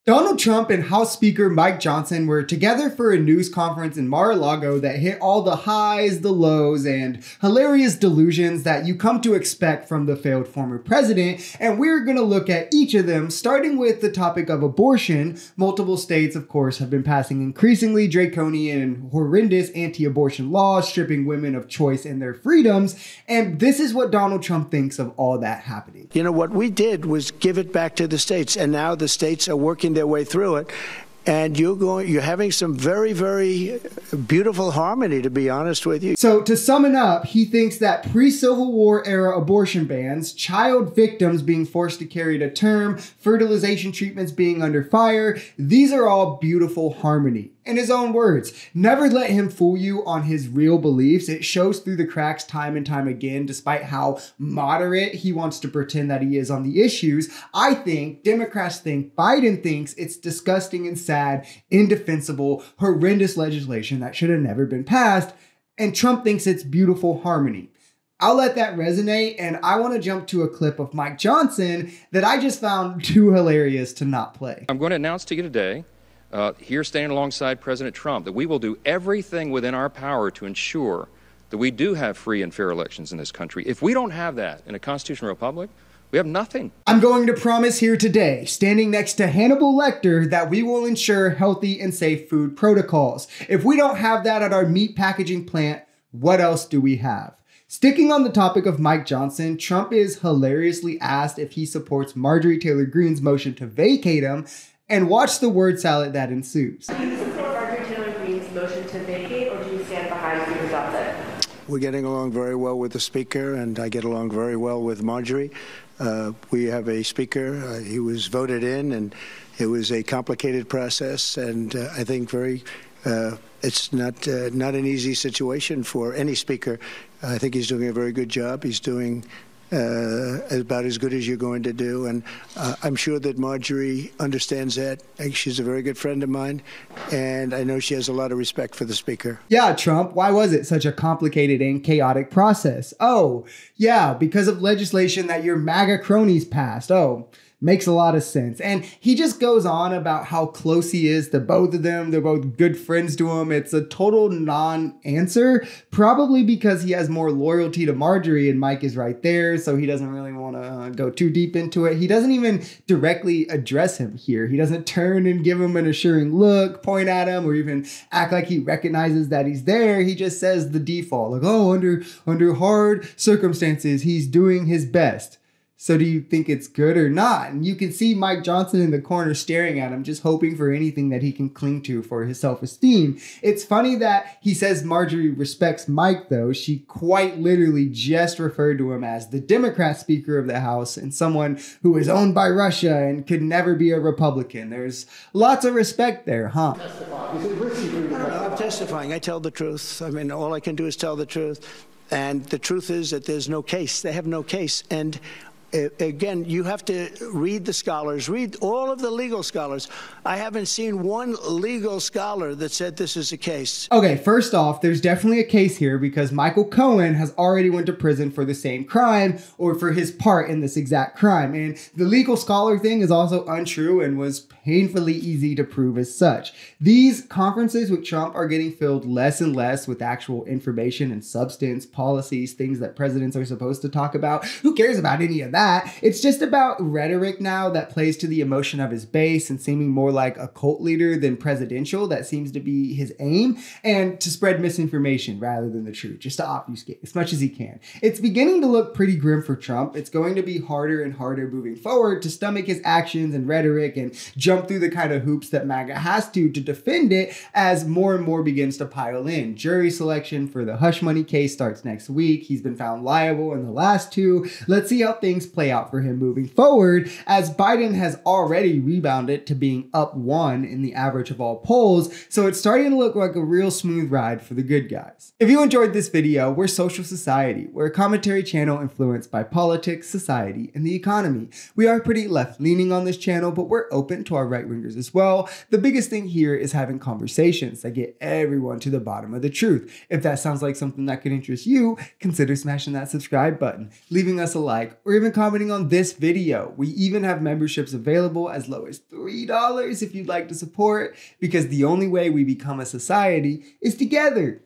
Donald Trump and House Speaker Mike Johnson were together for a news conference in Mar-a-Lago that hit all the highs, the lows, and hilarious delusions that you come to expect from the failed former president, and we're going to look at each of them, starting with the topic of abortion. Multiple states, of course, have been passing increasingly draconian and horrendous anti-abortion laws, stripping women of choice and their freedoms, and this is what Donald Trump thinks of all that happening. You know, what we did was give it back to the states, and now the states are working their way through it, and you're having some very, very beautiful harmony, to be honest with you. So to sum it up, he thinks that pre-Civil War era abortion bans, child victims being forced to carry to term, fertilization treatments being under fire, these are all beautiful harmony. In his own words, never let him fool you on his real beliefs. It shows through the cracks time and time again, despite how moderate he wants to pretend that he is on the issues. I think, Democrats think, Biden thinks it's disgusting and sad, indefensible, horrendous legislation that should have never been passed, and Trump thinks it's beautiful harmony. I'll let that resonate, and I want to jump to a clip of Mike Johnson that I just found too hilarious to not play. I'm going to announce to you today, here standing alongside President Trump, that we will do everything within our power to ensure that we do have free and fair elections in this country. If we don't have that in a constitutional republic, we have nothing. I'm going to promise here today, standing next to Hannibal Lecter, that we will ensure healthy and safe food protocols. If we don't have that at our meat packaging plant, what else do we have? Sticking on the topic of Mike Johnson, Trump is hilariously asked if he supports Marjorie Taylor Greene's motion to vacate him, and watch the word salad that ensues. Do you support Marjorie Taylor Greene's motion to vacate, or do you stand behind Speaker Johnson? We're getting along very well with the Speaker, and I get along very well with Marjorie. We have a Speaker. He was voted in, and it was a complicated process, and I think it's not an easy situation for any Speaker. I think he's doing a very good job. He's doing about as good as you're going to do. And I'm sure that Marjorie understands that. She's a very good friend of mine, and I know she has a lot of respect for the Speaker. Yeah, Trump, why was it such a complicated and chaotic process? Oh, yeah, because of legislation that your MAGA cronies passed. Oh, makes a lot of sense. And he just goes on about how close he is to both of them. They're both good friends to him. It's a total non-answer, probably because he has more loyalty to Marjorie and Mike is right there, so he doesn't really want to go too deep into it. He doesn't even directly address him here. He doesn't turn and give him an assuring look, point at him, or even act like he recognizes that he's there. He just says the default, like, oh, under hard circumstances, he's doing his best. So do you think it's good or not? And you can see Mike Johnson in the corner staring at him, just hoping for anything that he can cling to for his self-esteem. It's funny that he says Marjorie respects Mike, though. She quite literally just referred to him as the Democrat Speaker of the House and someone who is owned by Russia and could never be a Republican. There's lots of respect there, huh? I'm testifying. I tell the truth. I mean, all I can do is tell the truth. And the truth is that there's no case. They have no case. And again, you have to read the scholars, read all of the legal scholars. I haven't seen one legal scholar that said this is a case. Okay, first off, there's definitely a case here because Michael Cohen has already went to prison for the same crime or for his part in this exact crime. And the legal scholar thing is also untrue and was painfully easy to prove as such. These conferences with Trump are getting filled less and less with actual information and substance, policies, things that presidents are supposed to talk about. Who cares about any of that? It's just about rhetoric now that plays to the emotion of his base and seeming more like a cult leader than presidential. That seems to be his aim, and to spread misinformation rather than the truth, just to obfuscate as much as he can. It's beginning to look pretty grim for Trump. It's going to be harder and harder moving forward to stomach his actions and rhetoric and jump through the kind of hoops that MAGA has to defend it as more and more begins to pile in. Jury selection for the hush money case starts next week. He's been found liable in the last two. Let's see how things play out for him moving forward, as Biden has already rebounded to being up 1 in the average of all polls, so it's starting to look like a real smooth ride for the good guys. If you enjoyed this video, we're Social Society. We're a commentary channel influenced by politics, society, and the economy. We are pretty left-leaning on this channel, but we're open to our right-wingers as well. The biggest thing here is having conversations that get everyone to the bottom of the truth. If that sounds like something that could interest you, consider smashing that subscribe button, leaving us a like, or even commenting on this video. We even have memberships available as low as $3 if you'd like to support, because the only way we become a society is together.